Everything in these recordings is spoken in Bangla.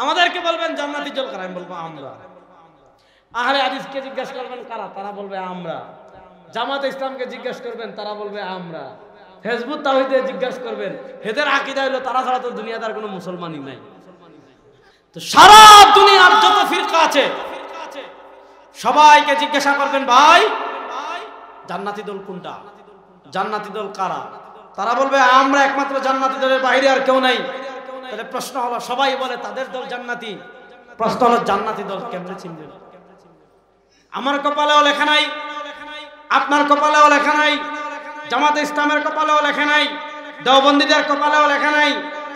আমাদেরকে বলবেন জান্নাতি জল কারা, আমি বলবো আমরা। আহলে হাদিসকে জিজ্ঞাসা করবেন কারা, তারা বলবে আমরা। জামাতে ইসলামকে জিজ্ঞাসা করবেন, তারা বলবে আমরা। হিজবুত তাওহীদে জিজ্ঞাসা করবেন, এদের আকীদা হলো তারা ছাড়া তো দুনিয়াদার কোনো মুসলমানই নাই। তো সারা দুনিয়ার যত ফিরকা আছে সবাইকে জিজ্ঞাসা করবেন, ভাই জান্নাতি দল কোনটা, জান্নাতি দল কারা? তারা বলবে আমরা একমাত্র জান্নাতি দলের বাইরে আর কেউ নাই। তাহলে প্রশ্ন হলো, সবাই বলে তাদের দল জান্নাতি, প্রশ্ন হলো জান্নাতি দল কেমনে চিনবেন? আমার কপালেও লেখা নাই, আপনার কপালেও লেখা নাই, জামাতে ইসলামের কপালেও লেখা নাই, দেওবন্দীদের কপালেও লেখা নাই,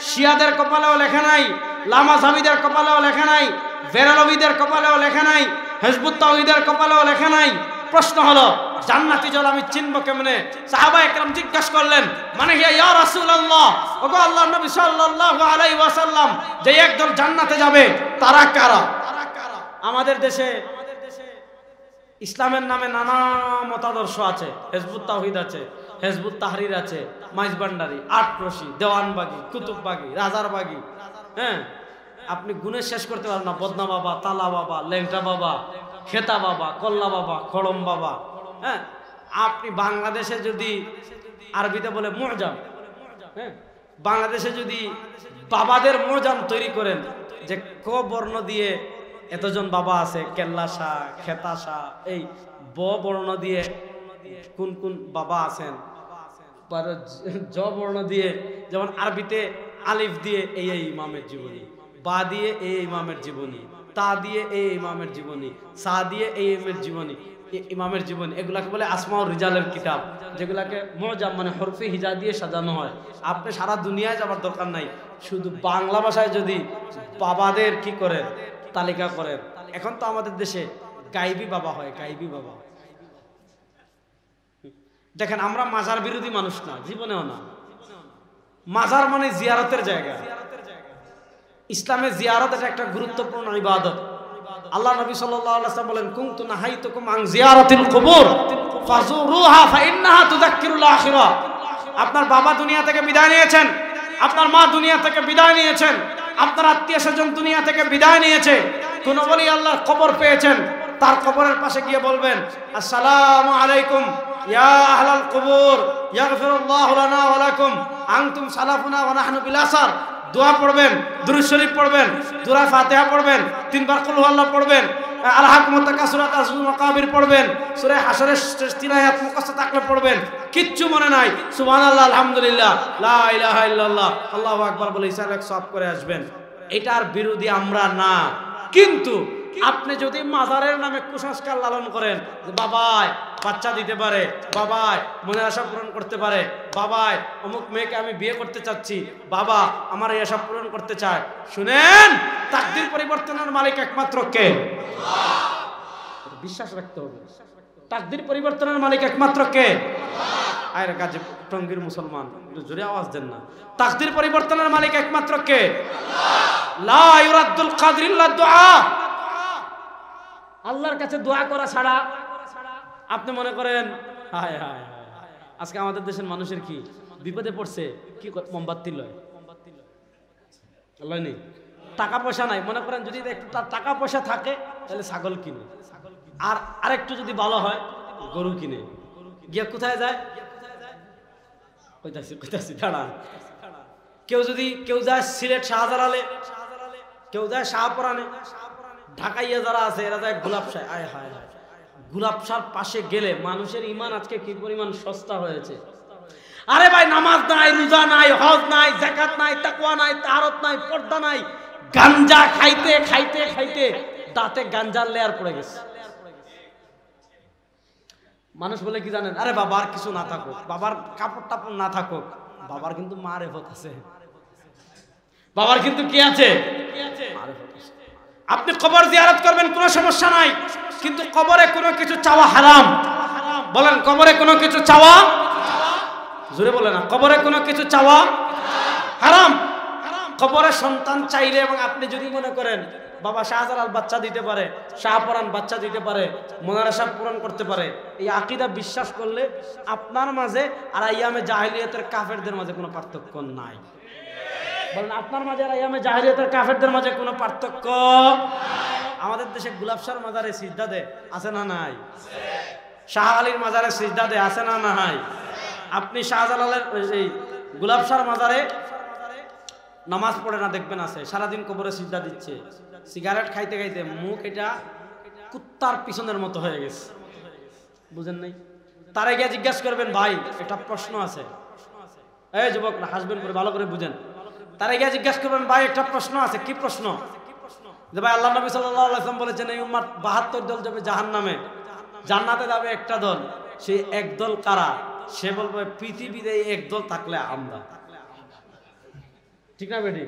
শিয়াদের কপালেও লেখা নাই, লামাজাবিদের কপালেও লেখা নাই, বেরালবিদের কপালেও লেখা নাই, হিজবুত তাওহীদের কপালেও লেখা নাই। প্রশ্ন হলো জান্নাতি দল আমি চিনব কেমনে? সাহাবায়ে কেরাম জিজ্ঞাসা করলেন, মানে ইয়া রাসূলুল্লাহ, ওগো আল্লাহর নবী সাল্লাল্লাহু আলাইহি ওয়াসাল্লাম, যে একদল জান্নাতে যাবে তারা কারা? আমাদের দেশে ইসলামের নামে নানা মতাদর্শ আছে। হিজবুত তাওহীদ আছে, হিজবুত তাহরির আছে, মাইজবান্ডারি, আটরশি, দেওয়ানবাগি, কুতুববাগি, রাজারবাগি, হ্যাঁ আপনি গুণে শেষ করতে পারেন না। বদনা বাবা, তালা বাবা, লেংটা বাবা, খেতা বাবা, কল্লা বাবা, খড়ম বাবা। হ্যাঁ, আপনি বাংলাদেশে যদি আরবিতে বলে মুজাম, হ্যাঁ বাংলাদেশে যদি বাবাদের মুজাম তৈরি করেন, যে ক বর্ণ দিয়ে এতজন বাবা আছে, কেল্লা শাহ, খেতা শাহ, এই ব বর্ণ দিয়ে কোন কোন বাবা আছেন, জ বর্ণ দিয়ে যেমন আরবিতে আলিফ দিয়ে এই এই ইমামের জীবনী, বা দিয়ে এই ইমামের জীবনী, তা দিয়ে এই ইমামের জীবনী, সা দিয়ে এই ইমামের জীবনী, এগুলাকে বলে আসমাউর রিজালের কিতাব, যেগুলাকে মুজাম মানে হরফে হিজা দিয়ে সাজানো হয়। আপনি সারা দুনিয়ায় যাবার দরকার নাই, শুধু বাংলা ভাষায় যদি বাবাদের কি করেন তালিকা করেন। এখন তো আমাদের দেশে গাইবি বাবা হয়, গাইবি বাবা। দেখেন আমরা মাজার বিরোধী মানুষ না, জীবনেও না। মাজার মানে জিয়ারতের জায়গা। ইসলামে জিয়ারত এটা একটা গুরুত্বপূর্ণ ইবাদত। আল্লাহ নবী সাল্লাল্লাহু আলাইহি ওয়াসাল্লাম বলেন, কুনতু নাহাইতুকুম আন জিয়ারাতিল কুবুর ফাজুরুহা ফাইন্নাহা তুযাক্কিরুল আখিরা। আপনার বাবা দুনিয়া থেকে বিদায় নিয়েছেন, আপনার মা দুনিয়া থেকে বিদায় নিয়েছেন, আপনার আত্মীয়-স্বজন দুনিয়া থেকে বিদায় নিয়েছে। কোন ওলি আল্লাহর কবর পেয়েছেন, তার কবরের পাশে গিয়ে বলবেন, আসসালামু আলাইকুম ইয়া আহলাল কুবুর ইয়াগফিরুল্লাহু লানা ওয়া লাকুম আনতুম সালাফুনা ওয়া নাহনু বিল আসার। দোয়া পড়বেন, দুরূদ শরীফ পড়বেন, সূরা ফাতিহা পড়বেন, তিনবার কুল হুয়াল্লাহ পড়বেন, আল হাকুমুত তাকাসুরা তাসবিহ মাকাবির পড়বেন, সূরা হাশরের 3 আয়াত মুখস্থ থাকলে পড়বেন। কিচ্ছু মনে নাই, সুবহানাল্লাহ, আলহামদুলিল্লাহ, লা ইলাহা ইল্লাল্লাহ, আল্লাহু আকবার বলে হিসাব সওয়াব করে আসবেন। এটার বিরোধী আমরা না। কিন্তু আপনি যদি মাজারের নামে কুসংস্কার লালন করেন, যে বাবাই বাচ্চা দিতে পারে, বাবাই মনের আশা পূরণ করতে পারে, বাবাই অমুক মেয়েকে আমি বিয়ে করতে চাচ্ছি, বাবা আমার এই আশা পূরণ করতে চায়, শুনেন তাকদীর পরিবর্তনের মালিক একমাত্র কে? আল্লাহ। বিশ্বাস রাখতে হবে, তাকদীর পরিবর্তনের মালিক একমাত্র কে? আয় রে গাজী টঙ্গীর মুসলমান, জোরে আওয়াজ দেন না। তাকদীর পরিবর্তনের মালিক একমাত্র কে? আল্লাহ। লা ইউরাদ্দুল কাদর ইল্লা দুআ। আল্লাহর কাছে দোয়া করা ছাড়া আপনি মনে করেন হায় হায় হায়, আজকে আমাদের দেশের মানুষের কি বিপদে পড়ছে, কি মোমবাতি লয়, আল্লাহ নেই, টাকা পয়সা নাই। মনে করেন যদি একটু টাকা পয়সা থাকে তাহলে ছাগল কিনে, আর আরেকটু যদি ভালো হয় গরু কিনে, গিয়ে কোথায় যায়? কইতাছি দাঁড়ান। কেউ যায় সিলেট শাহজালালে, কেউ যায় শাহপরানে, ঢাকাইয়া যারা আছে এরা যায় গোলাপশাহ। আয় হায় হায়, গোলাপশার পাশে গেলে মানুষের ইমান আজকে কি পরিমাণ সস্তা হয়েছে। আরে ভাই, নামাজ নাই, রোজা নাই, হজ নাই, যাকাত নাই, তাকওয়া নাই, তাহারত নাই, পর্দা নাই, গাঞ্জা খাইতে খাইতে খাইতে দাঁতে গাঞ্জার লেয়ার পড়ে গেছে। মানুষ বলে কি জানেন, আরে বাবার কিছু না থাকুক, বাবার কাপড় টাপড় না থাকুক, বাবার কিন্তু মারেফত আছে, বাবার কিন্তু কি আছে? মারেফত আছে। আপনি কবর জিয়ারত করবেন, কোনো সমস্যা নাই, কিন্তু কবরে কোনো কিছু চাওয়া হারাম। বলেন, কবরে কোনো কিছু চাওয়া, জোরে বলে না, কবরে কোনো কিছু চাওয়া হারাম। কবরে সন্তান চাইলে, এবং আপনি যদি মনে করেন বাবা শাহজালাল বাচ্চা দিতে পারে, শাহপরান বাচ্চা দিতে পারে, মনের আশা পূরণ করতে পারে, এই আকীদা বিশ্বাস করলে আপনার মাঝে আর আইয়ামে জাহিলিয়াতের কাফেরদের মাঝে কোনো পার্থক্য নাই। বলেন আপনার মাঝে আর আইয়ামে জাহেলিয়াতের কাফেরদের মাঝে কোনো পার্থক্য? আমাদের দেশে গুলাব শাহর মাজারে সিজদা দেয়, আছে না নাই? শাহ আলীর মাজারে সিজদা দেয়, আছে না নাই? আপনি শাহজালালের এই গুলাব শাহর মাজারে নামাজ পড়ে না, দেখবেন আছে, সারাদিন কবরে সিজদা দিচ্ছে, সিগারেট খাইতে খাইতে মুখ এটা কুত্তার পিছনের মতো হয়ে গেছে, বুঝেন নাই? তারা গিয়ে জিজ্ঞাসা করবেন, ভাই একটা প্রশ্ন আছে, এই যুবক না হাসবেন করে ভালো করে বুঝেন, তারা গিয়ে জিজ্ঞাসা করবেন, ভাই একটা প্রশ্ন আছে। কি প্রশ্ন? যে ভাই আল্লাহ নবী সাল্লাল্লাহু আলাইহি ওয়াসাল্লাম বলেছেন এই উম্মত 72 দল যাবে জাহান্নামে, জান্নাতে যাবে একটা দল, সেই এক দল কারা? সে বলবে পৃথিবীতে এক দল থাকলে আমরা। ঠিক না বেটি?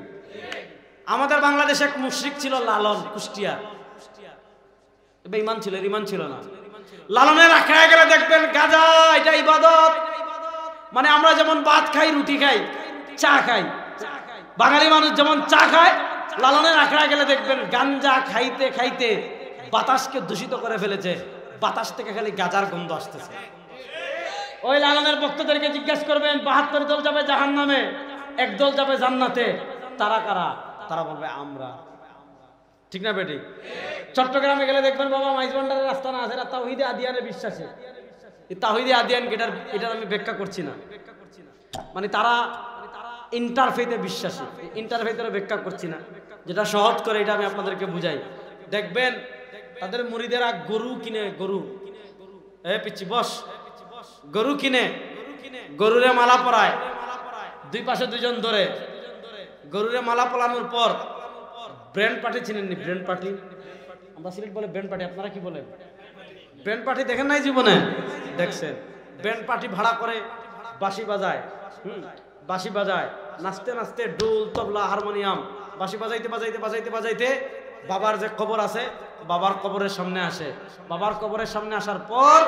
আমাদের বাংলাদেশে এক মুশরিক ছিল লালন, কুষ্টিয়া, বেঈমান ছিল, ঈমান ছিল না। লালনের আখড়ায় গেলে দেখবেন গাঁজা এটা ইবাদত, মানে আমরা যেমন ভাত খাই, রুটি খাই, চা খাই, বাঙালি মানুষ যেমন চা খায়, লালনের আখড়ায় গেলে দেখবেন গাঞ্জা খাইতে খাইতে বাতাসকে দূষিত করে ফেলেছে, বাতাস থেকে খালি গাঁজার গন্ধ আসতেছে। ওই লালনের ভক্তদেরকে জিজ্ঞাসা করবেন 72 দল যাবে জাহান্নামে, এক দল যাবে জান্নাতে, তারা কারা? তারা বলবে আমরা। ঠিক না বেটি? চট্টগ্রামে গেলে দেখবেন বাবা মাইজভান্ডারের রাস্তা না আছে, তাওহীদে আদিয়ানে বিশ্বাসী। এই তাওহীদে আদিয়ান এটার আমি ব্যাখ্যা করছি না, মানে তারা ইন্টারফেথে বিশ্বাসী, ইন্টারফেথের ব্যাখ্যা করছি না, যেটা সহজ করে এটা আমি আপনাদেরকে বুঝাই। দেখবেন তাদের মুরিদেরা গরু কিনে, গরু পিচ্ছি বস, গরু কিনে, গরুরে মালা পরায়, দুই পাশে দুজন ধরে গরুরে মালা পরানোর পর ব্র্যান্ড পার্টি, চিনেননি ব্র্যান্ড পার্টি? আমরা সিলেট বলে ব্র্যান্ড পার্টি, আপনারা কি বলেন? ব্র্যান্ড পার্টি দেখেন নাই জীবনে? দেখছেন? ব্র্যান্ড পার্টি ভাড়া করে বাঁশি বাজায়, বাঁশি বাজায়, নাচতে নাচতে ঢোল তবলা হারমোনিয়াম, বাঁশি বাজাইতে বাজাইতে বাজাইতে বাজাইতে বাবার যে কবর আছে, বাবার কবরের সামনে আসে। বাবার কবরের সামনে আসার পর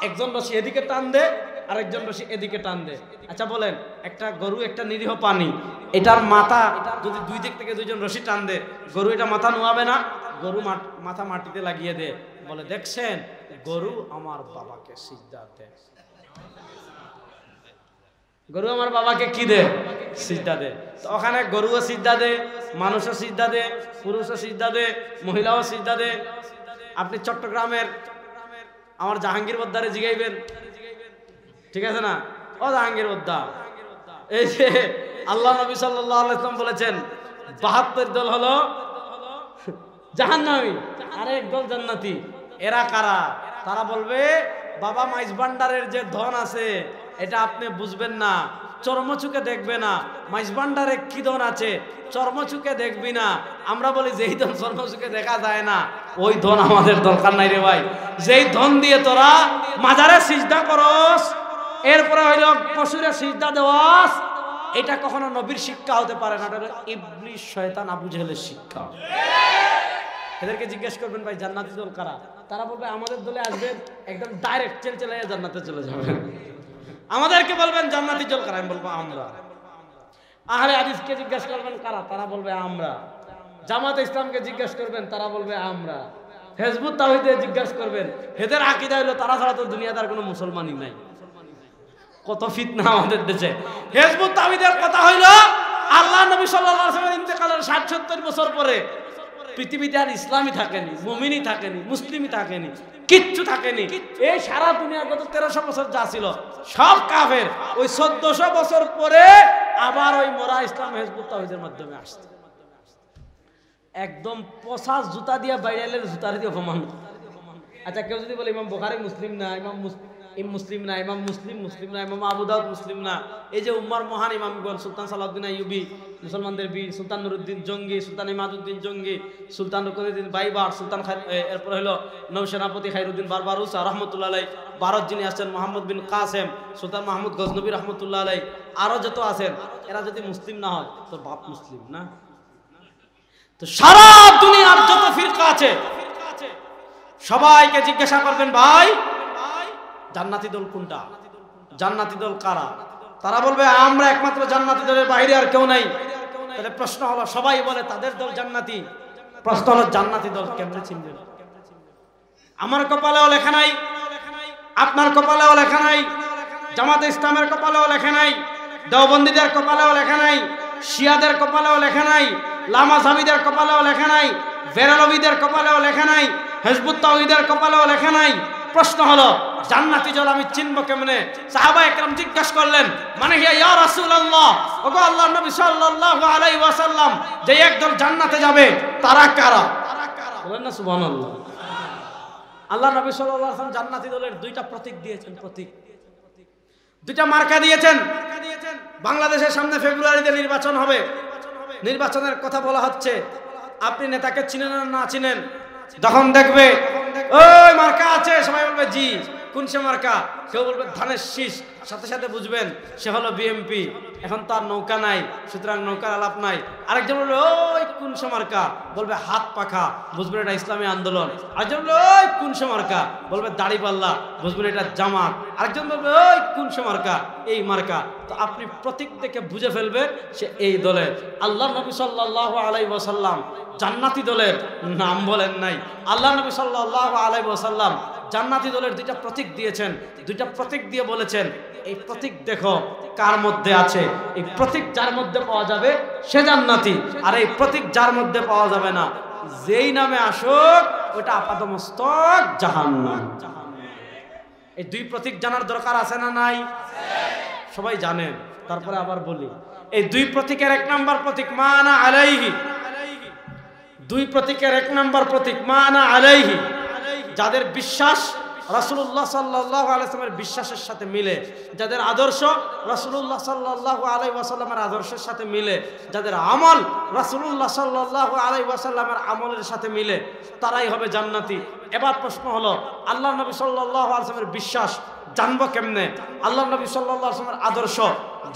একজন রশি এদিকে টান দে, আরেকজন রশি এদিকে টান দে। আচ্ছা বলেন, একটা গরু, একটা নিরীহ প্রাণী, এটার মাথা যদি দুই দিক থেকে দুইজন রশি টান দে, গরু এটা মাথা নোয়াবে না? গরু মাথা মাটিতে লাগিয়ে দে, বলে দেখছেন গরু আমার বাবাকে সিজদা দেয়, গরু আমার বাবাকে কি দে? সিজদা দে। তো ওখানে গরুও সিজদা দে, মানুষও সিজদা দে, পুরুষও সিজদা দে, মহিলাও সিজদা দে। আপনি চট্টগ্রামের আমার জাহাঙ্গীর বদ্দারে জিগাইবেন, ঠিক আছে না? ও জাহাঙ্গীর বদ্দা, এই যে আল্লাহ নবী সাল্লাল্লাহু আলাইহি ওয়াসাল্লাম বলেছেন 72 দল হলো জাহান্নামী আর এক দল জান্নাতি, এরা কারা? তারা বলবে বাবা মাইজ ভান্ডারের যে ধন আছে এটা আপনি বুঝবেন না, চর্মচুকে দেখবে না, মাইজ ভান্ডারে কি ধন আছে চর্মচুকে দেখবি না। আমরা বলি যেই ধন চর্মচুকে দেখা যায় না ওই ধন আমাদের দরকার নাই রে ভাই। যেই ধন দিয়ে তোরা মাজারে সিজদা করস, এরপরে হইল পশুরে সিজদা দেওয়াস, এটা কখনো নবীর শিক্ষা হতে পারে না, এটা ইবলিস শয়তান আবু জেহেলের শিক্ষা। এদেরকে জিজ্ঞেস করবেন ভাই জান্নাতি দল কারা? তারা বলবে আমাদের দলে আসবেন, একদম ডাইরেক্ট চেলে জান্নাতে চলে যাবেন। আমাদেরকে বলবেন জান্নাতি দল কারা? আমি বলবো আমরা। আহলে হাদিসকে জিজ্ঞেস করবেন কারা? তারা বলবে আমরা। জামাতে ইসলামকে জিজ্ঞেস করবেন, তারা বলবে আমরা। হিজবুত তাওহীদে জিজ্ঞেস করবেন, এদের আকীদা হলো তারা ছাড়া তো দুনিয়াদার কোনো মুসলমানই নাই। কত ফিতনা আমাদের দেশে। হিজবুত তাওহীদের কথা হইল আল্লাহ নবী সাল্লাল্লাহু আলাইহি ওয়াসাল্লামের ইন্তেকালের 60-70 বছর পরে পৃথিবীতে আর ইসলামই থাকেনি, মুমিনই থাকেনি, মুসলিমই থাকেনি, কিচ্ছু থাকেনি। এই সারা দুনিয়ার গত 1300 বছর যা ছিল সব কাফের। ওই 1400 বছর পরে আবার ওই মোরা ইসলাম হিজবুত তাওহীদের মাধ্যমে আসছে। একদম পচা জুতা দিয়ে বাইরেলের জুতার দিয়ে অপমান। আচ্ছা কেউ যদি বলে ইমাম বুখারী মুসলিম না, ইমাম মুসলিম না, ইমাম মুসলিম না, ইমাম আবু দাউদ মুসলিম না, এই যে উম্মার মহান ইমামগণ সুলতান সালাউদ্দিন আইয়ুবী, মুসলমানদের বীর, সুলতান নুরুদ্দিন জঙ্গি, সুলতান ইমাদউদ্দিন জঙ্গি, সুলতান রুকনুদ্দিন বাইবার, সুলতান এরপর হলো নৌসেনাপতি খায়রুদ্দিন বারবারুসা রহমতুল্লাহ আলাইহি, ভারত যিনি আসছেন মোহাম্মদ বিন কাসেম, সুলতান মাহমুদ গজনবী রহমতুল্লাহ আলাইহি, আরো যত আছেন, এরা যদি মুসলিম না হয় তো বাপ মুসলিম না। তো সারা দুনিয়ার যত ফিরকা আছে সবাইকে জিজ্ঞাসা করবেন ভাই জান্নাতি দল কোনটা, জান্নাতি দল কারা? তারা বলবে আমরা একমাত্র জান্নাতি দলের বাইরে আর কেউ নাই। তাহলে প্রশ্ন হলো, সবাই বলে তাদের দল জান্নাতি, প্রশ্ন হলো জান্নাতি দল কেমনে চিনবেন? আমার কপালেও লেখা নাই, আপনার কপালেও লেখা নাই, জামাতে ইসলামের কপালেও লেখা নাই, দেওবন্দীদের কপালেও লেখা নাই, শিয়াদের কপালেও লেখা নাই, লামাজাবিদের কপালেও লেখা নাই, বেরালবিদের কপালেও লেখা নাই, হিজবুত তাওহীদের কপালেও লেখা নাই। প্রশ্ন হলো জান্নাতি দল আমি চিনব কেমনে? সাহাবা একরাম জিজ্ঞাসা করলেন, মানে ইয়া রাসূলুল্লাহ, ওগো আল্লাহর নবী সাল্লাল্লাহু আলাইহি ওয়াসাল্লাম, যে একদল জান্নাতে যাবে তারা কারা? বলেন না সুবহানাল্লাহ। আল্লাহ নবী সাল্লাল্লাহু আলাইহি ওয়াসাল্লাম জান্নাতি দলের দুইটা প্রতীক দিয়েছেন, প্রতীক, দুইটা মার্কা দিয়েছেন। বাংলাদেশের সামনে ফেব্রুয়ারিতে নির্বাচন হবে, নির্বাচনের কথা বলা হচ্ছে। আপনি নেতাকে চিনেন না চিনেন, যখন দেখবে ওই মার্কা আছে, সবাই বলবে জি। কোন সে মার্কা? কেউ বলবে ধানের শীষ, সাথে সাথে বুঝবেন সে হলো বিএমপি। এখন তার নৌকা নাই, সুতরাং নৌকার আলাপ নাই। আরেকজন বলবে ওই কোন সে মার্কা, বলবে হাত পাখা, বুঝবেন এটা ইসলামী আন্দোলন। আরেকজন বলবে ওই কোন সে মার্কা, বলবে দাড়িপাল্লা, বুঝবেন এটা জামাত। আরেকজন বলবে ওই কোন সে মার্কা, এই মার্কা। তো আপনি প্রতীক দেখে বুঝে ফেলবেন সে এই দলের। আল্লাহ নবী সাল্লাল্লাহু আলাইহি ওয়াসাল্লাম জান্নাতি দলের নাম বলেন নাই। আল্লাহ নবী সাল্লাল্লাহু আলাইহি ওয়াসাল্লাম জান্নাতি দলের দুইটা প্রতীক দিয়েছেন, দুইটা প্রতীক দিয়ে বলেছেন এই প্রতীক দেখো কার মধ্যে আছে। এই প্রতীক যার মধ্যে পাওয়া যাবে সে জান্নাতি, আর এই প্রতীক যার মধ্যে পাওয়া যাবে না, যেই নামে আসুক ওটা আপাতমস্তক জাহান্নাম। এই দুই প্রতীক জানার দরকার আছে না নাই? সবাই জানেন, তারপরে আবার বলি। এই দুই প্রতীকের এক নাম্বার প্রতীক মানা আলাইহি। দুই প্রতীকের এক নাম্বার প্রতীক মানা আলাইহি, যাদের বিশ্বাস রাসূলুল্লাহ সাল্লাল্লাহু আলাইহি ওয়াসাল্লামের বিশ্বাসের সাথে মিলে, যাদের আদর্শ রাসূলুল্লাহ সাল্লাল্লাহু আলাইহি ওয়াসাল্লামের আদর্শের সাথে মিলে, যাদের আমল রাসূলুল্লাহ সাল্লাল্লাহু আলাইহি ওয়াসাল্লামের আমলের সাথে মিলে, তারাই হবে জান্নাতি। এবার প্রশ্ন হলো আল্লাহ নবী সাল্লাল্লাহু আলাইহি ওয়াসাল্লামের বিশ্বাস জানবো কেমনে? আল্লাহ নবী সাল্লাল্লাহু আলাইহি ওয়াসাল্লামের আদর্শ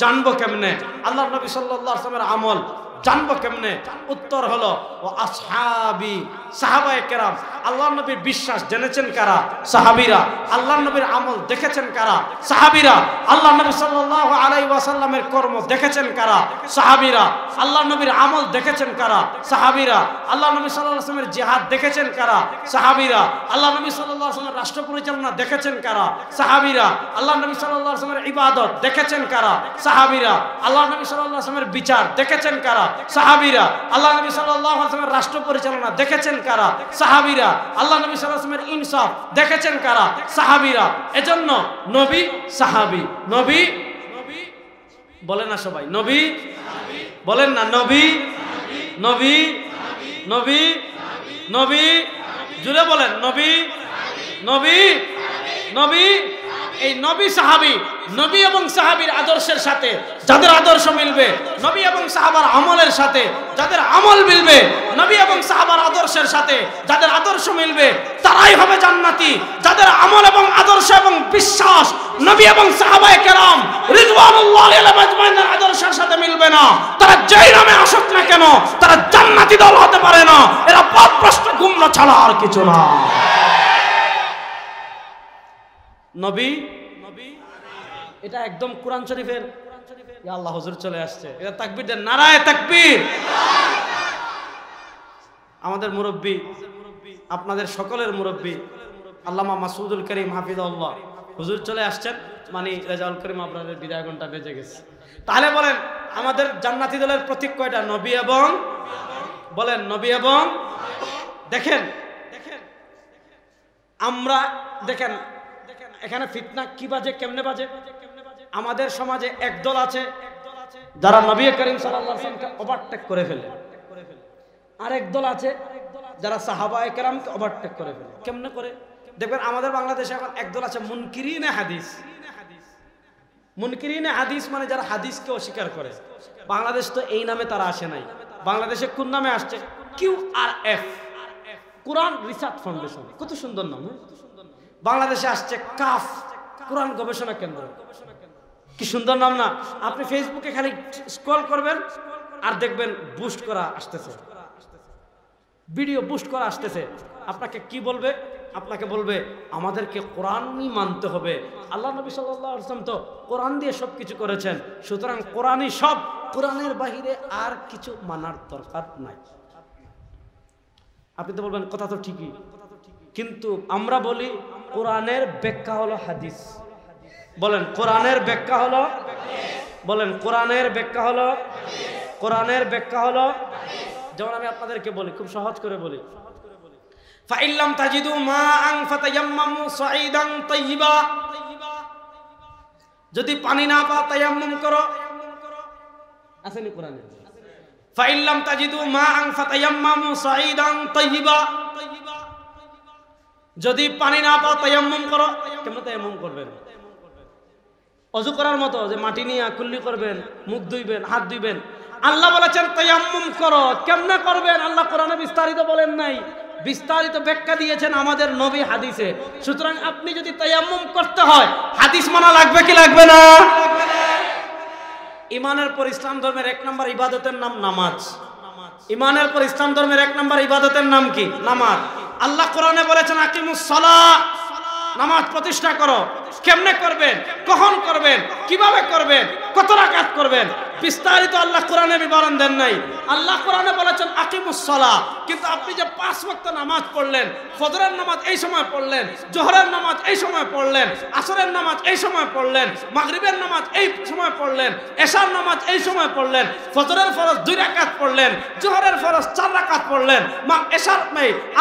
জানবো কেমনে? আল্লাহ নবী সাল্লাল্লাহু আলাইহি ওয়াসাল্লামের আমল জানবো কেমনে? উত্তর হলো ও আসহাবি, সাহাবায়ে কেরাম। আল্লাহ নবীর বিশ্বাস জেনেছেন কারা? সাহাবীরা। আল্লাহ নবীর আমল দেখেছেন কারা? সাহাবীরা। আল্লাহ নবী সাল্লাল্লাহু আলাইহি ওয়াসাল্লামের কর্ম দেখেছেন কারা? সাহাবীরা। আল্লাহ নবীর আমল দেখেছেন কারা? সাহাবীরা। আল্লাহ নবী সাল্লাল্লাহু আলাইহি ওয়াসাল্লামের জিহাদ দেখেছেন কারা? সাহাবীরা। আল্লাহ নবী সাল্লাল্লাহু আলাইহি ওয়াসাল্লামের রাষ্ট্র পরিচালনা দেখেছেন কারা? সাহাবীরা। আল্লাহ নবী সাল্লাল্লাহু আলাইহি ওয়াসাল্লামের ইবাদত দেখেছেন কারা? সাহাবীরা। আল্লাহ নবী সাল্লাল্লাহু আলাইহি ওয়াসাল্লামের বিচার দেখেছেন কারা? সাহাবীরা। আল্লাহ নবী সাল্লাল্লাহু আলাইহি ওয়াসাল্লামের রাষ্ট্র পরিচালনা দেখেছেন কারা? সাহাবীরা। আল্লাহ নবী সাল্লাল্লাহু আলাইহি ওয়াসাল্লামের ইনসাফ দেখেছেন কারা? সাহাবীরা। এজন্য নবী সাহাবী। নবী বলেন না সবাই, নবী বলেন না, নবী নবী নবী নবী, জুড়ে বলেন নবী নবী নবী। এই নবী সাহাবী, নবী এবং সাহাবীর আদর্শের সাথে যাদের আদর্শ মিলবে, নবী এবং সাহাবার আমলের সাথে যাদের আমল মিলবে, নবী এবং সাহাবার আদর্শের সাথে যাদের আদর্শ মিলবে, তারাই হবে জান্নাতি। যাদের আমল এবং আদর্শ এবং বিশ্বাস নবী এবং সাহাবায়ে কেরাম রিদওয়ানুল্লাহি আলাইহিম আজমাইনের আদর্শের সাথে মিলবে না, তারা যেই নামে আসুক না কেন তারা জান্নাতি দল হতে পারে না। এরা পথভ্রষ্ট গুমরা ছাড়া আর কিছু না। নবী, এটা একদম কোরআন শরীফের। ইয়া আল্লাহ, হুজুর চলে আসছে, এটা তাকবীর দেন, নারায়ে তাকবীর। আমাদের মুরব্বী, আপনাদের সকলের মুরব্বী আল্লামা মাসউদুল করিম হাফিজাহুল্লাহ, হুজুর চলে আসছেন, মানে রেজাউল করিম আপনাদের বিদায় ঘন্টা বেজে গেছে। তাহলে বলেন আমাদের জান্নাতি দলের প্রতীক কয়টা? নবী এবং, বলেন নবী এবং। দেখেন আমরা, দেখেন এখানে ফিতনা কি বাজে, কেমনে বাজে। আমাদের সমাজে একদল আছে যারা নবী করিম সাল্লাল্লাহু আলাইহি ওয়াসাল্লামকে ওভারটেক করে ফেলে, আরেক দল আছে যারা সাহাবায়ে কেরামকে ওভারটেক করে ফেলে। কেমনে করে? দেখবেন আমাদের বাংলাদেশে এখন একদল আছে মুনকিরিনে হাদিস। মুনকিরিনে হাদিস মানে যারা হাদিসকে অস্বীকার করে। বাংলাদেশ তো এই নামে তারা আসে নাই, বাংলাদেশে কোন নামে আসছে? QRF, কোরআন রিসার্চ ফাউন্ডেশন। কত সুন্দর নাম। বাংলাদেশে আসছে কাফ, কোরআন গবেষণা কেন্দ্র। কি সুন্দর নাম না? আপনি ফেসবুকে খালি স্ক্রল করবেন আর দেখবেন বুস্ট করা আসতেছে, ভিডিও বুস্ট করা আসতেছে। আপনাকে কি বলবে? আপনাকে বলবে আমাদেরকে কোরআনই মানতে হবে। আল্লাহ নবী সাল্লাল্লাহু আলাইহি ওয়াসাল্লাম তো কোরআন দিয়ে সব কিছু করেছেন, সুতরাং কোরআনই সব, কোরআনের বাহিরে আর কিছু মানার দরকার নাই। আপনি তো বলবেন কথা তো ঠিকই, কিন্তু আমরা বলি কোরআনের ব্যাখ্যা হলো হাদিস। বলেন কোরআনের ব্যাখ্যা হলো, বলেন কোরআনের ব্যাখ্যা হলো। কোরআনের ব্যাখ্যা হলো, যেমন আমি আপনাদেরকে বলি, খুব সহজ করে বলি, ফাইল্লাম তাজিদু মাআন ফাতায়াম্মামু সাঈদান তাইয়িবা, যদি পানি না পাও তায়াম্মুম করো, আসেনি কোরআনে, ফাইল্লাম তাজিদু মাআন ফাতায়াম্মামু সাঈদান তাইয়িবা, যদি পানি না পাও তায়াম্মুম করো। কেমন তায়াম্মুম করবেন? অজু করার মতো, যে মাটি নিয়ে কুল্লি করবেন, মুখ ধুইবেন, হাত ধুইবেন। আল্লাহ বলেছেন তায়াম্মুম করো। কেমনে করবেন আল্লাহ কোরআনে বিস্তারিত বলেন নাই, বিস্তারিত ব্যাখ্যা দিয়েছেন আমাদের নবী হাদিসে। সুতরাং আপনি যদি তায়াম্মুম করতে হয়, হাদিস মানা লাগবে কি লাগবে না? ইমানের পর ইসলাম ধর্মের 1 নম্বর ইবাদতের নাম নামাজ। ইমানের পর ইসলাম ধর্মের 1 নম্বর ইবাদতের নাম কি? নামাজ। আল্লাহ কোরআনে বলেছেন আকিমুস সালাহ, নামাজ প্রতিষ্ঠা করো। কেমনে করবেন, কখন করবেন, কিভাবে করবেন, কত রাকাত করবেন, বিস্তারিত আল্লাহ কোরআনে বিবরণ দেন নাই। আল্লাহ কোরআনে বলেছেন আকিমুস সালাহ, কিন্তু আপনি যে 5 ওয়াক্ত নামাজ পড়লেন, ফজরের নামাজ এই সময় পড়লেন, জোহরের নামাজ এই সময় পড়লেন, আসরের নামাজ এই সময় পড়লেন, মাগরিবের নামাজ এই সময় পড়লেন, এশার নামাজ এই সময় পড়লেন, ফজরের ফরজ 2 রাকাত পড়লেন, জোহরের ফরজ 4 রাকাত পড়লেন,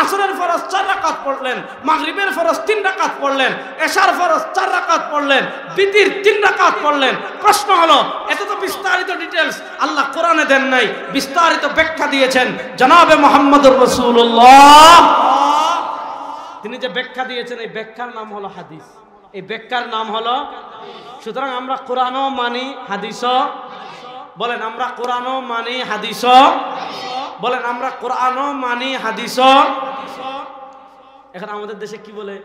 আসরের ফরজ 4 রাকাত পড়লেন, মাগরিবের ফরজ 3 রাকাত পড়লেন, এশার ফরজ 4 রাকাত পড়লেন, বিতির 3 রাকাত পড়লেন। প্রশ্ন হলো, এত তো বিস্তারিত ডিটেইলস আল্লাহ কোরআনে দেন নাই, বিস্তারিত ব্যাখ্যা দিয়েছেন জনাবে মুহাম্মদুর রাসূলুল্লাহ। তিনি যে ব্যাখ্যা দিয়েছেন, এই ব্যাখ্যার নাম হলো হাদিস, এই ব্যাখ্যার নাম হলো। সুতরাং আমরা কোরআনও মানি, হাদিসও বলেন, আমরা কোরআনও মানি, হাদিসও বলেন, আমরা কোরআনও মানি, হাদিসও। এখন আমাদের দেশে কি বলে,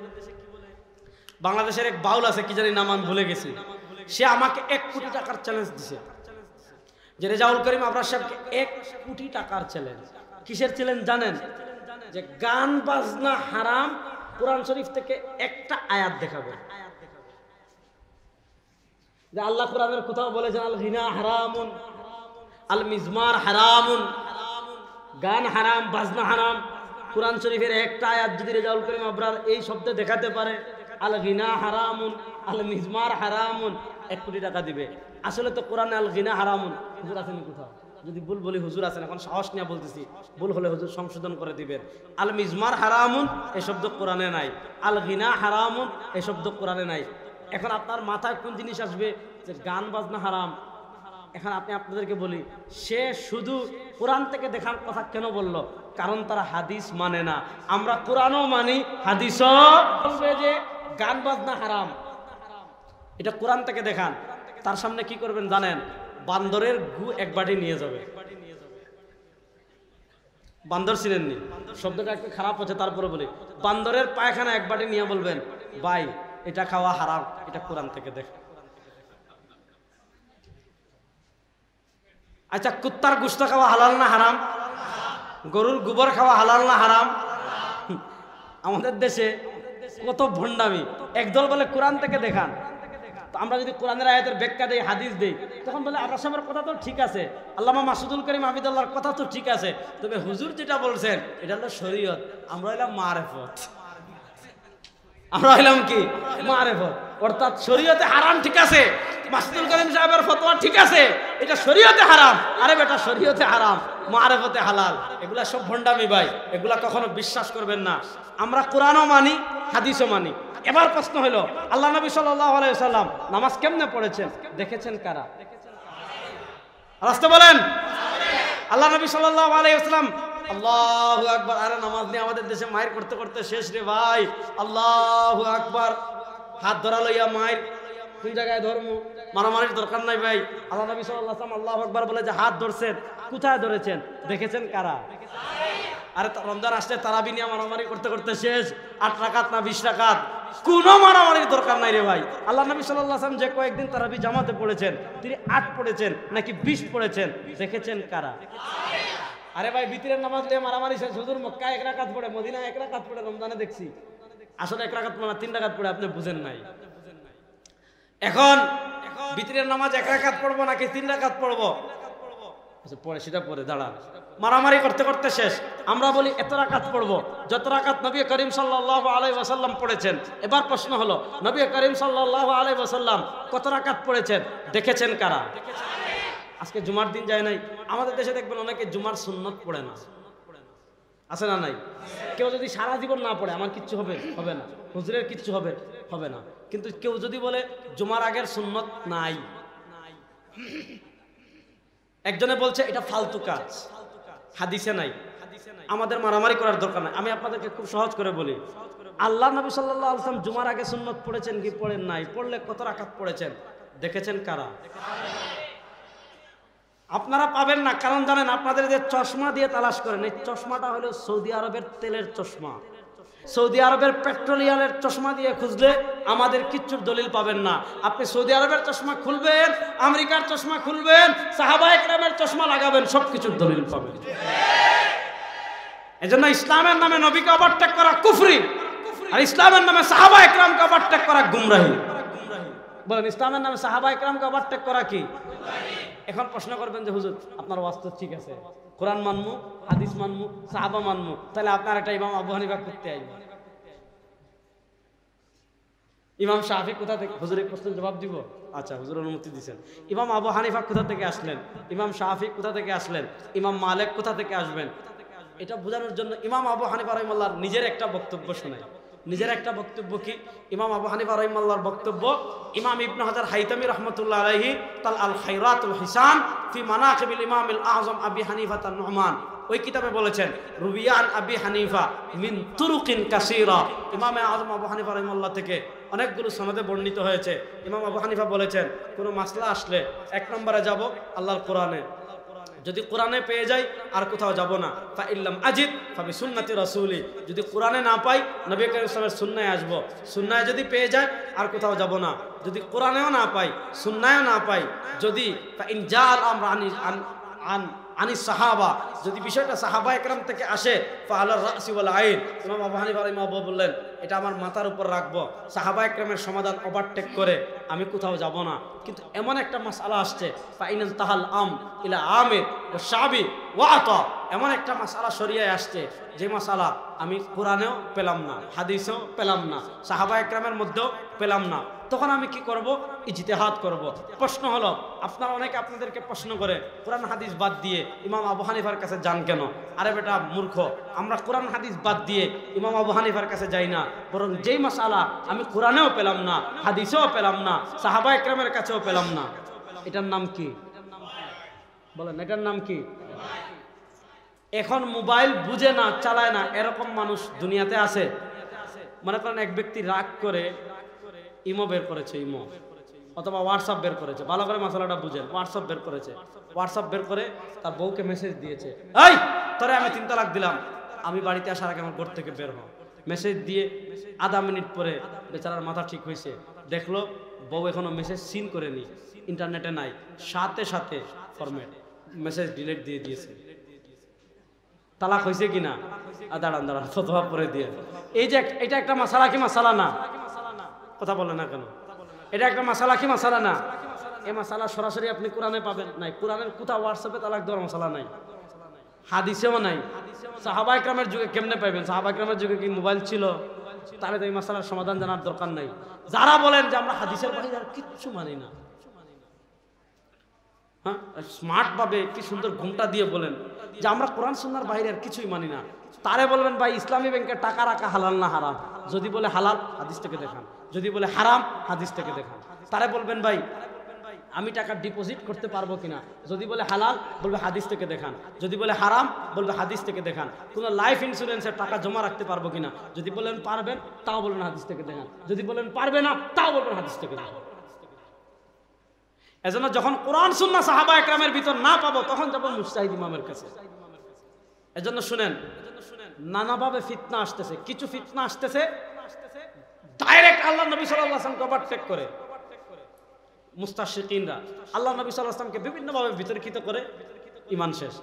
বাংলাদেশের এক বাউল আছে, কি জানি নাম আমি ভুলে গেছি, সে আমাকে 1 কোটি টাকার চ্যালেঞ্জ দিছে, যে রেজাউল করিম আবরার সাহেবকে 1 কোটি টাকার চ্যালেঞ্জ। কিসের চ্যালেঞ্জ জানেন? যে গান বাজনা হারাম, কোরআন শরীফ থেকে একটা আয়াত দেখাবে। যে আল্লাহ কোরআনের কোথাও বলেছেন আল গিনা হারামুন, আল মিজমার হারামুন, গান হারাম, বাজনা হারাম। কোরআন শরীফের একটা আয়াত যদি রেজাউল করিম আবরার এই শব্দে দেখাতে পারে, আল গিনা হারামুন, আল মিজমার হারামুন, 1 কোটি টাকা দিবে। আসলে তো কোরআনে আল গিনা হারামুন হুজুর আছেন কোথাও? যদি ভুল বলি হুজুর আছেন, এখন সাহস নিয়ে বলতেছি, ভুল হলে হুজুর সংশোধন করে দিবেন। আল মিজমার হারামুন এই শব্দ কোরআনে নাই, আল গিনা হারামুন এই শব্দ কোরআনে নাই। এখন আপনার মাথায় কোন জিনিস আসবে যে গান বাজনা হারাম? এখন আপনি আপনাদেরকে বলি, সে শুধু কোরআন থেকে দেখার কথা কেন বলল? কারণ তারা হাদিস মানে না। আমরা কোরআনও মানি, হাদিসও বলবে যে গান বাজনা হারাম, এটা কোরআন থেকে দেখান। তার সামনে কি করবেন জানেন? বান্দরের গু 1 বাটি নিয়ে যাবে। বান্দর ছিলেননি, শব্দটা একটু খারাপ হচ্ছে, তারপরে বলি, বান্দরের পায়খানা 1 বাটি নিয়ে বলবেন, ভাই এটা খাওয়া হারাম, এটা কোরআন থেকে দেখ। আচ্ছা, কুত্তার গোশত খাওয়া হালাল না হারাম? গরুর গোবর খাওয়া হালাল না হারাম? আমাদের দেশে কত ভণ্ডামি। একদল বলে কোরআন থেকে দেখান, আমরা যদি কোরআনের আয়াতের ব্যাখ্যা দেই, হাদিস দেই, তখন বলে আবরার সাহেবের কথা তো ঠিক আছে, আল্লামা মাসুদুল করিম আবিদুল্লাহর কথা তো ঠিক আছে, তবে হুজুর যেটা বলছেন এটা হলো শরীয়ত, আমরা হইলাম মারেফত। আমরা হইলাম কি? মারেফত। অর্থাৎ শরীয়তে হারাম ঠিক আছে, মাসুদুল করিম সাহেবের ফতোয়া ঠিক আছে, এটা শরীয়তে হারাম, আরে বেটা শরীয়তে হারাম, মারেফতে হালাল। এগুলা সব ভণ্ডামি ভাই, এগুলা কখনো বিশ্বাস করবেন না। আমরা কোরআনও মানি, হাদিসও মানি। এবার প্রশ্ন হলো, আল্লাহ নবী সাল্লাল্লাহু আলাইহি ওয়াসাল্লাম নামাজ কেমনে পড়েছেন দেখেছেন কারা? রাস্তা বলেন। আল্লাহ নবী সাল্লাল্লাহু আলাইহি ওয়াসাল্লাম আল্লাহু আকবার। আরে নামাজ নিয়ে আমাদের দেশে মায়ের করতে করতে শেষ রে ভাই। আল্লাহু আকবার, হাত ধরা লইয়া মায়ের কোন জায়গায় ধর্ম, মারামারির দরকার নাই ভাই। আল্লাহ নবী সাল্লাল্লাহু আলাইহি ওয়াসাল্লাম আল্লাহু আকবার বলে যে হাত ধরছেন, কোথায় ধরেছেন দেখেছেন কারা? আরে রমজান আসছে, তারাবি নিয়ে মারামারি করতে করতে শেষ, 8 রাকাত না 20 রাকাত, কোনো মারামারির দরকার নাই রে ভাই। আল্লাহ নবী সাল্লাল্লাহু আলাইহি ওয়াসাল্লাম যে কয়েকদিন তারাবি জামাতে পড়েছেন, তিনি 8 পড়েছেন নাকি 20 পড়েছেন দেখেছেন কারা? আরে ভাই, বিতিরের নামাজ নিয়ে মারামারি শেষ, হুজুর মক্কায় 1 রাকাত পড়ে, মদিনায় 1 রাকাত পড়ে, রমজানে দেখছি। আসলে 1 রাকাত পড়ে না, 3 রাকাত পড়ে, আপনি বুঝেন নাই। এখন বিতিরের নামাজ 1 রাকাত পড়বো নাকি 3 রাকাত পড়বো? পড়ে সেটা পরে দাঁড়ান, মারামারি করতে করতে শেষ। আমরা বলি এত রাকাত পড়বো যত রাকাত নবী করিম সাল্লাল্লাহু আলাইহি ওয়াসাল্লাম পড়েছেন। এবার প্রশ্ন হলো, নবী করিম সাল্লাল্লাহু আলাইহি ওয়াসাল্লাম কত রাকাত পড়েছেন দেখেছেন কারা? আজকে জুমার দিন যায় নাই। আমাদের দেশে দেখবেন অনেকে জুমার সুন্নত পড়ে না, আছে না নাই? কেউ যদি সারা জীবন না পড়ে আমার কিচ্ছু হবে না, হুজুরের কিচ্ছু হবে না, কিন্তু কেউ যদি বলে জুমার আগের সুন্নত নাই, একজনে বলছে এটা ফালতু কাজ, হাদিসে নাই, আমাদের মারামারি করার দরকার নাই। আমি আপনাদেরকে খুব সহজ করে বলি, আল্লাহ নবী সাল্লাল্লাহু আলাইহি ওয়াসাল্লাম জুমার আগে সুন্নত পড়েছেন কি পড়েন নাই? পড়লে কত রাকাত পড়েছেন দেখেছেন কারা? আপনারা পাবেন না, কারণ জানেন আপনাদের যে চশমা দিয়ে তালাশ করেন, এই চশমাটা হলো সৌদি আরবের তেলের চশমা। সৌদি আরবের পেট্রোলিয়ামের চশমা দিয়ে খুঁজলে আমাদের কিচ্ছুর দলিল পাবেন না। আপনি সৌদি আরবের চশমা খুলবেন, আমেরিকার চশমা খুলবেন, সাহাবায়ে কেরামের চশমা লাগাবেন, সবকিছুর দলিল পাবেন। এজন্য ইসলামের নামে নবীকে ওভারটেক করা কুফরি, আর ইসলামের নামে সাহাবায়ে কেরামকে ওভারটেক করা গুমরাহি। বলেন, ইসলামের নামে সাহাবায়ে কেরামকে ওভারটেক করা কি? এখন প্রশ্ন করবেন যে হুজুর আপনার ওয়াজ তো ঠিক আছে, কোরআন মানমু, হাদিস মানমু, সাহাবা মানমু, তাহলে আপনার একটা ইমাম আবু হানিফা করতে আইব। ইমাম শাফি কোথা থেকে? হুজুরের প্রশ্নের জবাব দিব? আচ্ছা, হুজুর অনুমতি দিয়েছেন। ইমাম আবু হানিফা কোথা থেকে আসলেন? ইমাম শাফি কোথা থেকে আসলেন? ইমাম মালিক কোথা থেকে আসবেন? এটা বোঝানোর জন্য ইমাম আবু হানিফা রাহিমাহুল্লাহর নিজের একটা বক্তব্য শোনায়। নিজের একটা বক্তব্য কি? ইমাম আবু হানিফা রাহিমাহুল্লাহর বক্তব্য, ইমাম ইবনে হাজার হাইতামি রাহমাতুল্লাহ আলাইহি তাল আল খায়রাতুল হিসান ফি মানাকিবিল ইমামিল আযম আবি হানিফা তান নুমান, ওই কিতাবে বলেছেন রুবিয়ান আবি হানিফা মিন তুরুকিন কাসীরা। ইমাম আযম আবু হানিফা রাহিমাহুল্লাহ থেকে অনেকগুলো সনদে বর্ণিত হয়েছে। ইমাম আবু হানিফা বলেছেন, কোনো মাসলা আসলে এক নম্বরে যাব আল্লাহর কোরআনে, যদি কোরআনে পেয়ে যাই আর কোথাও যাব না। ফা ইল্লাম আজিদ ফাবি সুন্নতি রাসূলি, যদি কোরআনে না পাই নবী করিম সাল্লাল্লাহু আলাইহি ওয়াসাল্লামের সুন্নাহে আসব। সুন্নাহে যদি পেয়ে যায় আর কোথাও যাব না। যদি কোরআনেও না পাই, সুন্নাহেও না পাই, যদি ফা ইন জাআল আমর আনিস সাহাবা, যদি বিষয়টা সাহাবায়ে কেরাম থেকে আসে, ফা আলার রাসি ওয়াল আইন, ইমাম আবু হানিফা রাহিমাহুল্লাহ বললেন এটা আমার মাথার উপর রাখবো, সাহাবায়ে কেরামের সমাধান ওভারটেক করে আমি কোথাও যাব না। কিন্তু এমন একটা মাসআলা আসছে, ফা ইন তাহাল আম ইলা আমির ওয়া শাবি ওয়া আতা, এমন একটা মাসআলা শরিয়ায় আসছে যে মাসআলা আমি কোরআনেও পেলাম না, হাদিসেও পেলাম না, সাহাবায়ে কেরামের মধ্যেও পেলাম না। তখন আমি কি করব? ইজতিহাদ করব। প্রশ্ন হলো, আপনারা অনেকে আপনাদেরকে প্রশ্ন করে কোরআন হাদিস বাদ দিয়ে ইমাম আবু হানিফার কাছে যান কেন? আরে বেটা মূর্খ, আমরা কোরআন হাদিস বাদ দিয়ে ইমাম আবু হানিফার কাছে যাই না, বরং যেই মাসআলা আমি কোরআনেও পেলাম না, হাদিসেও পেলাম না, সাহাবায়ে কেরামের কাছেও পেলাম না, এটার নাম কি? বলেন, এটার নাম কি? এখন মোবাইল বুঝে না, চালায় না, এরকম মানুষ দুনিয়াতে আছে। মনে করেন এক ব্যক্তি রাগ করে ইমো বের করেছে, ইমো অথবা হোয়াটসঅ্যাপ বের করেছে, ভালো করে মশলাটা বুঝেন, হোয়াটসঅ্যাপ বের করেছে, হোয়াটসঅ্যাপ বের করে তার বউকে মেসেজ দিয়েছে, এই তোরে আমি 3 তালাক দিলাম, আমি বাড়িতে আসার আগে আমার ঘর থেকে বের হও। মেসেজ দিয়ে আধা মিনিট পরে বেচারার মাথা ঠিক হয়েছে, দেখলো বউ এখনো মেসেজ সিন করেনি, ইন্টারনেটে নাই, সাথে সাথে ফরম্যাট মেসেজ ডিলিট দিয়ে দিয়েছে। তালাক হয়েছে কিনা? দাঁড়ান ফতোয়া পরে দিয়ে। এই যে এটা একটা মাসালা কি মাসালা না? কথা বলে না কেন? এটা একটা মাসালা কি মাসালা না? এই মাসালা সরাসরি আপনি কোরআনে পাবেন নাই, কোরআনের কোথাও হোয়াটসঅ্যাপে তালাক দেওয়ার মাসালা নাই, হাদিসেও নাই। সাহাবায়ে কেরামের যুগে কেমনে পাইবেন? সাহাবায়ে কেরামের যুগে কি মোবাইল ছিল? তাহলে তো এই মাসালার সমাধান জানার দরকার নাই। যারা বলেন যে আমরা হাদিসের বাইরে আর কিচ্ছু মানি না, হ্যাঁ স্মার্ট ভাবে কি সুন্দর ঘুমটা দিয়ে বলেন যে আমরা কোরআন সুন্নাহর বাইরে আর কিছুই মানি না, তারে বলবেন ভাই ইসলামী ব্যাংকে টাকা রাখা হালাল না হারাম? যদি বলে হালাল, হাদিস থেকে দেখান। যদি বলে হারাম, হাদিস থেকে দেখান। তারে বলবেন ভাই আমি টাকা ডিপোজিট করতে পারবো কিনা? যদি বলে হালাল, বলবে হাদিস থেকে দেখান। যদি বলে হারাম, বলবে হাদিস থেকে দেখান। কোনো লাইফ ইন্স্যুরেন্সের টাকা জমা রাখতে পারবো কিনা? যদি বলেন পারবেন, তাও বলবেন হাদিস থেকে দেখান। যদি বলেন পারবে না, তাও বলবেন হাদিস থেকে দেখান। এজন্য যখন কোরআন সুন্নাহ সাহাবায়ে কেরামের ভিতর না পাবো, তখন যাব মুজতাহিদ ইমামের কাছে। এজন্য শুনেন, নানাভাবে ফিতনা আসতেছে, কিছু ফিতনা আসতেছে ডাইরেক্ট আল্লাহ নবী সাল্লাল্লাহু আলাইহি ওয়াসাল্লামকে ওভারটেক করে। মুস্তাশরিকিনরা আল্লাহ নবী সাল্লাল্লাহু আলাইহি ওয়াসাল্লামকে বিভিন্নভাবে বিতর্কিত করে ঈমান শেষ।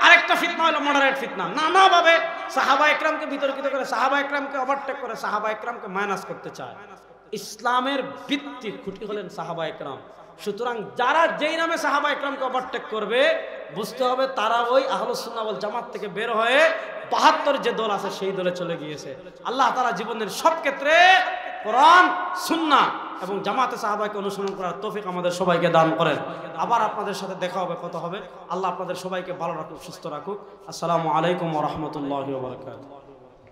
আরেকটা ফিতনা হলো মডারেট ফিতনা, নানাভাবে সাহাবায়ে কেরামকে বিতর্কিত করে, সাহাবায়ে কেরামকে ওভারটেক করে, সাহাবায়ে কেরামকে মাইনাস করতে চায়। ইসলামের ভিত্তির খুঁটি হলেন সাহাবায়ে কেরাম। সুতরাং যারা যেই নামে সাহাবায়ে কেরামকে ওভারটেক করবে, বুঝতে হবে তারা ওই আহলুস সুন্নাহ ওয়াল জামাত থেকে বের হয়ে 72 যে দল আছে সেই দলে চলে গিয়েছে। আল্লাহ তাআলা জীবনের সব ক্ষেত্রে কোরআন সুন্নাহ এবং জামাতে সাহাবাকে অনুসরণ করার তৌফিক আমাদের সবাইকে দান করেন। আবার আপনাদের সাথে দেখা হবে, কথা হবে। আল্লাহ আপনাদের সবাইকে ভালো রাখুক, সুস্থ রাখুক। আসসালামু আলাইকুম ওয়া রাহমাতুল্লাহি ওয়া বারাকাতুহু।